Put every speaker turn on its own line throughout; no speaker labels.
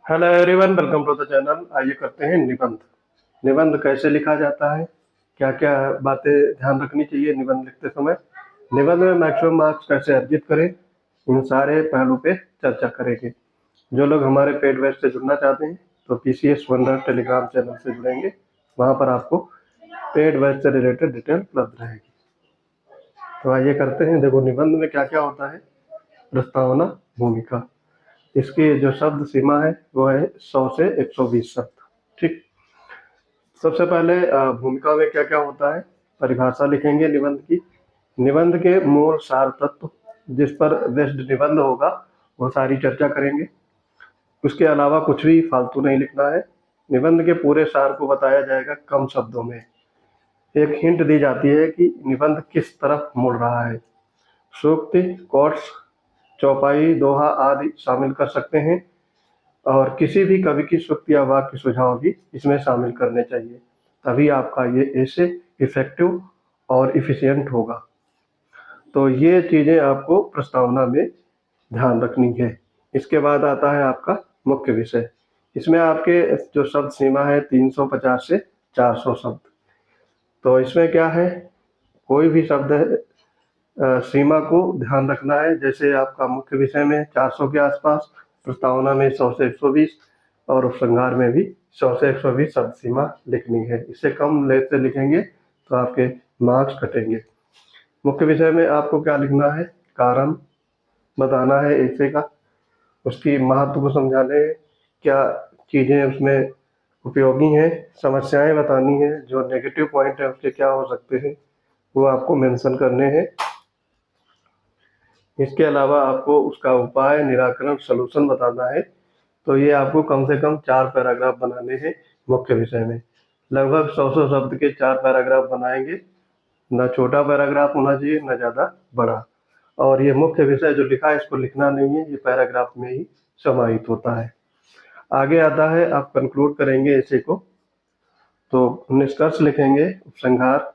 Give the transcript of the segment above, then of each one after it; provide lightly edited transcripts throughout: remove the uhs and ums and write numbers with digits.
Hello everyone, welcome to the channel. आइए करते हैं निबंध। निबंध कैसे लिखा जाता है, क्या क्या बातें ध्यान रखनी चाहिए निबंध लिखते समय, निबंध में मैक्सिमम मार्क्स कैसे अर्जित करें, इन सारे पहलू पे चर्चा करेंगे। जो लोग हमारे पेड बैच से जुड़ना चाहते हैं तो पीसीएस वंडर टेलीग्राम चैनल से जुड़ेंगे। वहाँ पर आपको पेड बैच से रिलेटेड डिटेल उपलब्ध रहेगी। तो आइए करते हैं। देखो, निबंध में क्या क्या होता है। प्रस्तावना, भूमिका। इसकी जो शब्द सीमा है वो है 100 से 120 शब्द। ठीक। सबसे पहले भूमिका में क्या क्या होता है, परिभाषा लिखेंगे निबंध की। निबंध के मूल सार तत्व, जिस पर बेस्ड निबंध होगा वो सारी चर्चा करेंगे। उसके अलावा कुछ भी फालतू नहीं लिखना है। निबंध के पूरे सार को बताया जाएगा कम शब्दों में। एक हिंट दी जाती है कि निबंध किस तरफ मुड़ रहा है। सूक्ति, कोट्स, चौपाई, दोहा आदि शामिल कर सकते हैं। और किसी भी कवि की सूक्ति या वाक्य सुझाव भी इसमें शामिल करने चाहिए, तभी आपका ये ऐसे इफेक्टिव और इफिशियंट होगा। तो ये चीज़ें आपको प्रस्तावना में ध्यान रखनी है। इसके बाद आता है आपका मुख्य विषय। इसमें आपके जो शब्द सीमा है 350 से 400 शब्द। तो इसमें क्या है, कोई भी शब्द है, सीमा को ध्यान रखना है। जैसे आपका मुख्य विषय में 400 के आसपास, प्रस्तावना में 100 से 120 और उपसंहार में भी 100 से 120 शब्द सीमा लिखनी है। इससे कम लेट से लिखेंगे तो आपके मार्क्स कटेंगे। मुख्य विषय में आपको क्या लिखना है, कारण बताना है ऐसे का, उसकी महत्व को समझाने हैं, क्या चीज़ें उसमें उपयोगी हैं, समस्याएं बतानी है, जो नेगेटिव पॉइंट है उसके क्या हो सकते हैं वो आपको मेंशन करने हैं। इसके अलावा आपको उसका उपाय, निराकरण, सलूशन बताना है। तो ये आपको कम से कम 4 पैराग्राफ बनाने हैं मुख्य विषय में। लगभग 100 शब्द के 4 पैराग्राफ बनाएंगे। ना छोटा पैराग्राफ होना चाहिए, ना ज़्यादा बड़ा। और ये मुख्य विषय जो लिखा है इसको लिखना नहीं है, ये पैराग्राफ में ही समाहित होता है। आगे आता है, आप कंक्लूड करेंगे ऐसे को, तो निष्कर्ष लिखेंगे, उपसंहार।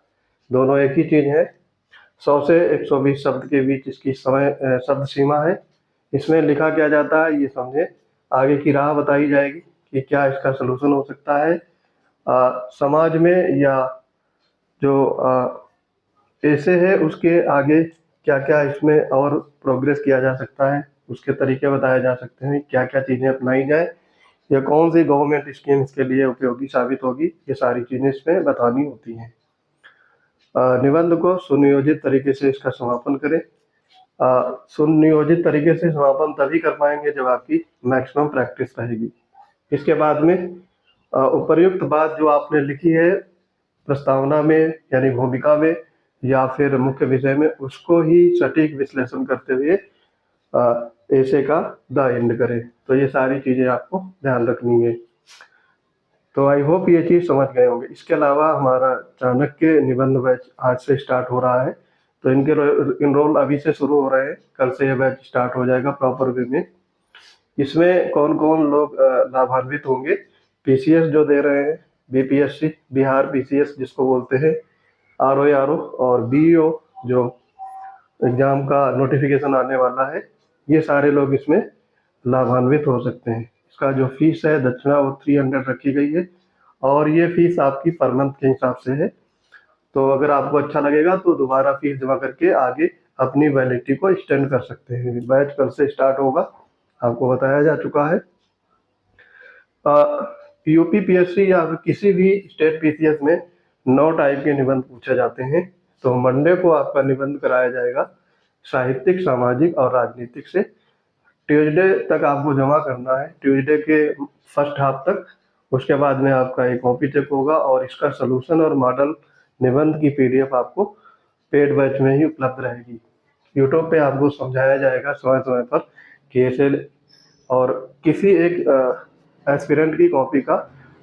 दोनों एक ही चीज़ है। 100 से 120 शब्द के बीच इसकी शब्द सीमा है। इसमें लिखा क्या जाता है ये समझे। आगे की राह बताई जाएगी कि क्या इसका सलूशन हो सकता है समाज में, या जो ऐसे है उसके आगे क्या क्या इसमें और प्रोग्रेस किया जा सकता है, उसके तरीके बताए जा सकते हैं, क्या क्या चीज़ें अपनाई जाए, या कौन सी गवर्नमेंट स्कीम इसके लिए उपयोगी साबित होगी। ये सारी चीज़ें इसमें बतानी होती हैं। निबंध को सुनियोजित तरीके से इसका समापन करें। सुनियोजित तरीके से समापन तभी कर पाएंगे जब आपकी मैक्सिमम प्रैक्टिस रहेगी। इसके बाद में उपर्युक्त बात जो आपने लिखी है प्रस्तावना में, यानी भूमिका में या फिर मुख्य विषय में, उसको ही सटीक विश्लेषण करते हुए ऐसे का द एंड करें। तो ये सारी चीज़ें आपको ध्यान रखनी है। तो आई होप ये चीज़ समझ गए होंगे। इसके अलावा हमारा चाणक्य निबंध बैच आज से स्टार्ट हो रहा है। तो इनके इनरोल अभी से शुरू हो रहे हैं, कल से ये बैच स्टार्ट हो जाएगा प्रॉपर वे में। इसमें कौन कौन लोग लाभान्वित होंगे, पीसीएस जो दे रहे हैं, बीपीएससी बिहार पीसीएस जिसको बोलते हैं, आरओ और बीईओ जो एग्जाम का नोटिफिकेशन आने वाला है, ये सारे लोग इसमें लाभान्वित हो सकते हैं। इसका जो फीस है दक्षिणा वो 300 रखी गई है, और ये फीस आपकी पर मंथ के हिसाब से है। तो अगर आपको अच्छा लगेगा तो दोबारा फीस जमा करके आगे अपनी वैलिडिटी को एक्सटेंड कर सकते हैं। बैच कल से स्टार्ट होगा, आपको बताया जा चुका है। यूपी पीएससी या किसी भी स्टेट पीसीएस में 9 टाइप के निबंध पूछे जाते हैं। तो मंडे को आपका निबंध कराया जाएगा साहित्यिक, सामाजिक और राजनीतिक से। ट्यूसडे तक आपको जमा करना है, ट्यूसडे के फर्स्ट हाफ तक। उसके बाद में आपका एक कॉपी चेक होगा और इसका सलूशन और मॉडल निबंध की पीडीएफ आपको पेड बैच में ही उपलब्ध रहेगी। यूट्यूब पे आपको समझाया जाएगा समय समय पर कि ऐसे, और किसी एक एस्पिरेंट की कॉपी का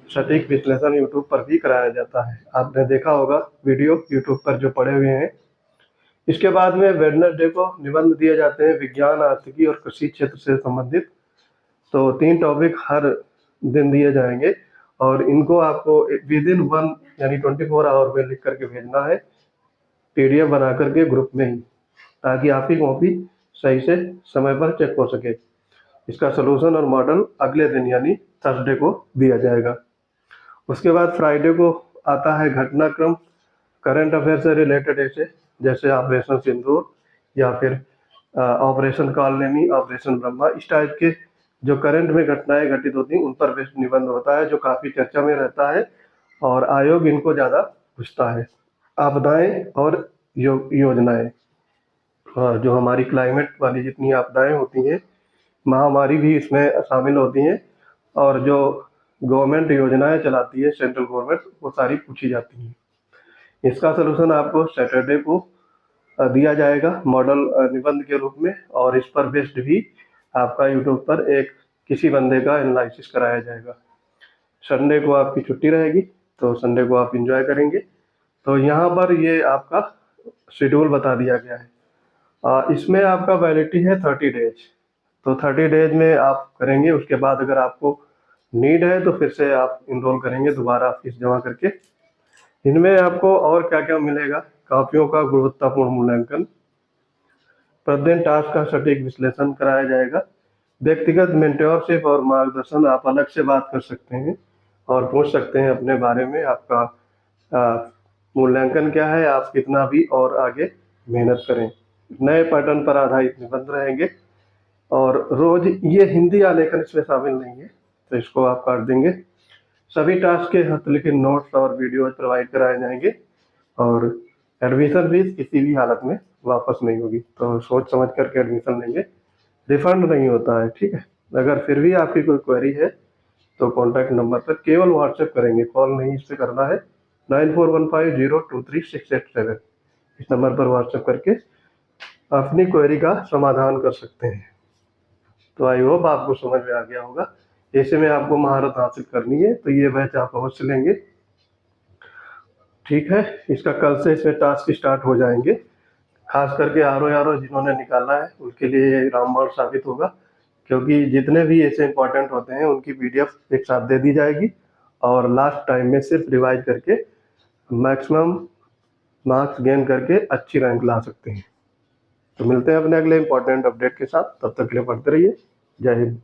सटीक विश्लेषण यूट्यूब पर भी कराया जाता है। आपने देखा होगा वीडियो यूट्यूब पर जो पड़े हुए हैं। इसके बाद में वेडनेसडे को निबंध दिए जाते हैं विज्ञान, आर्थिकी और कृषि क्षेत्र से संबंधित। तो 3 टॉपिक हर दिन दिए जाएंगे, और इनको आपको विद इन 1 यानी 24 आवर में लिख करके भेजना है, पीडीएफ बना करके ग्रुप में ही, ताकि आपकी कॉपी सही से समय पर चेक हो सके। इसका सलूशन और मॉडल अगले दिन यानी थर्सडे को दिया जाएगा। उसके बाद फ्राइडे को आता है घटनाक्रम, करंट अफेयर से रिलेटेड ऐसे जैसे ऑपरेशन सिंदूर या फिर ऑपरेशन कालनेमी, ऑपरेशन ब्रह्मा, इस टाइप के जो करंट में घटनाएं घटित होती हैं उन पर बेस्ड निबंध होता है, जो काफ़ी चर्चा में रहता है और आयोग इनको ज़्यादा पूछता है। आपदाएं और योजनाएं, जो हमारी क्लाइमेट वाली जितनी आपदाएं होती हैं, महामारी भी इसमें शामिल होती हैं, और जो गवर्नमेंट योजनाएं चलाती है सेंट्रल गवर्नमेंट, वो सारी पूछी जाती हैं। इसका सलूशन आपको सैटरडे को दिया जाएगा मॉडल निबंध के रूप में, और इस पर बेस्ड भी आपका यूट्यूब पर एक किसी बंदे का एनालिसिस कराया जाएगा। संडे को आपकी छुट्टी रहेगी, तो संडे को आप इंजॉय करेंगे। तो यहाँ पर ये आपका शेड्यूल बता दिया गया है। इसमें आपका वैलिडिटी है 30 डेज, तो 30 डेज में आप करेंगे। उसके बाद अगर आपको नीड है तो फिर से आप इनरोल करेंगे दोबारा फीस जमा करके। इनमें आपको और क्या क्या मिलेगा, कापियों का गुणवत्तापूर्ण मूल्यांकन, प्रतिदिन टास्क का सटीक विश्लेषण कराया जाएगा, व्यक्तिगत मेंटरशिप और मार्गदर्शन, आप अलग से बात कर सकते हैं और पूछ सकते हैं अपने बारे में, आपका मूल्यांकन क्या है, आप कितना भी और आगे मेहनत करें। नए पैटर्न पर आधारित निबंध रहेंगे, और रोज ये हिंदी आलेखन इसमें शामिल नहीं है तो इसको आप काट देंगे। सभी टास्क के हस्तलिखित नोट्स और वीडियोज प्रोवाइड कराए जाएंगे, और एडमिशन फीस किसी भी हालत में वापस नहीं होगी, तो सोच समझ करके एडमिशन लेंगे, रिफंड नहीं होता है, ठीक है। अगर फिर भी आपकी कोई क्वेरी है तो कॉन्टैक्ट नंबर पर केवल व्हाट्सएप करेंगे, कॉल नहीं इस पर करना है। 9415023687, इस नंबर पर व्हाट्सएप करके अपनी क्वेरी का समाधान कर सकते हैं। तो आई होप आपको समझ में आ गया होगा। ऐसे में आपको महारत हासिल करनी है तो ये बैच आप अवश्य लेंगे, ठीक है। इसका कल से इसमें टास्क स्टार्ट हो जाएंगे, खास करके आर जिन्होंने निकाला है उनके लिए ये रामबाण साबित होगा, क्योंकि जितने भी ऐसे इंपॉर्टेंट होते हैं उनकी पीडीएफ एक साथ दे दी जाएगी, और लास्ट टाइम में सिर्फ रिवाइज करके मैक्सिमम मार्क्स गेन करके अच्छी रैंक ला सकते हैं। तो मिलते हैं अपने अगले इंपॉर्टेंट अपडेट के साथ, तब तक के लिए पढ़ते रहिए। जय हिंद।